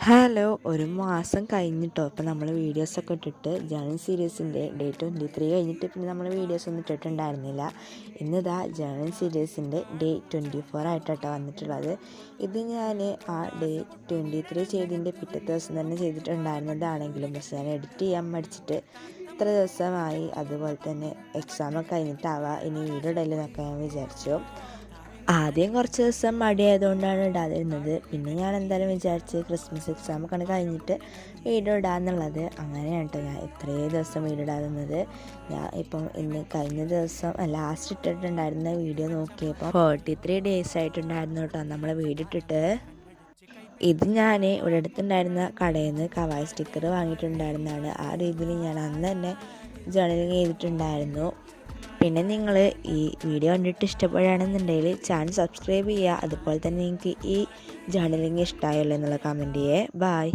Hello, ഒരു മാസം കഴിഞ്ഞിട്ടോ ഇപ്പം നമ്മൾ വീഡിയോസൊക്കെ ഇട്ടിട്ട് ജേണൽ സീരീസിൻ്റെ ഡേ 23 കഴിഞ്ഞിട്ട് പിന്നെ നമ്മൾ വീഡിയോസൊന്നും ഇട്ടിട്ടുണ്ടായിരുന്നില്ല. ഇന്നിതാ ജേണൽ സീരീസിൻ്റെ ഡേ 24 ആയിട്ടോ വന്നിട്ടുള്ളത്. ഇത് ഞാൻ ആ ഡേ 23 ചെയ്തതിൻ്റെ പിറ്റത്തെ ദിവസം തന്നെ ചെയ്തിട്ടുണ്ടായിരുന്നതാണെങ്കിലും പക്ഷേ ഞാൻ എഡിറ്റ് ചെയ്യാൻ മടിച്ചിട്ട് ഇത്ര ദിവസമായി, അതുപോലെ തന്നെ എക്സാമൊക്കെ കഴിഞ്ഞിട്ടാവാം ഇനി വീഡിയോ ഇടലെന്നൊക്കെ ഞാൻ വിചാരിച്ചു. ആദ്യം കുറച്ച് ദിവസം മടിയായതുകൊണ്ടാണ് ഇടാതിരുന്നത്. പിന്നെ ഞാൻ എന്തായാലും വിചാരിച്ച് ക്രിസ്മസ് എക്സാമൊക്കെ കഴിഞ്ഞിട്ട് വീഡിയോ ഇടാമെന്നുള്ളത്. അങ്ങനെയാണ് കേട്ടോ ഞാൻ ഇത്രയും ദിവസം വീഡിയോ ഇടാതിരുന്നത്. ഞാൻ ഇപ്പം ഇന്ന് കഴിഞ്ഞ ദിവസം ലാസ്റ്റ് ഇട്ടിട്ടുണ്ടായിരുന്ന വീഡിയോ നോക്കിയപ്പോൾ 43 ഡേയ്സ് ആയിട്ടുണ്ടായിരുന്നു കേട്ടോ നമ്മൾ വീഡിയോ ഇട്ടിട്ട്. ഇത് ഞാൻ ഇവിടെ അടുത്തുണ്ടായിരുന്ന കടയിൽ നിന്ന് കവായ് സ്റ്റിക്കർ വാങ്ങിയിട്ടുണ്ടായിരുന്നതാണ്. ആ രീതിയിൽ ഞാൻ അന്ന് തന്നെ ജേർണലിങ് ചെയ്തിട്ടുണ്ടായിരുന്നു. പിന്നെ നിങ്ങൾ ഈ വീഡിയോ കണ്ടിട്ട് ഇഷ്ടപ്പെടുകയാണെന്നുണ്ടെങ്കിൽ ചാനൽ സബ്സ്ക്രൈബ് ചെയ്യുക. അതുപോലെ തന്നെ നിങ്ങൾക്ക് ഈ ജേർണലിങ് ഇഷ്ടമായല്ലോ എന്നുള്ള കമൻറ്റ് ചെയ്യേ. ബായ്.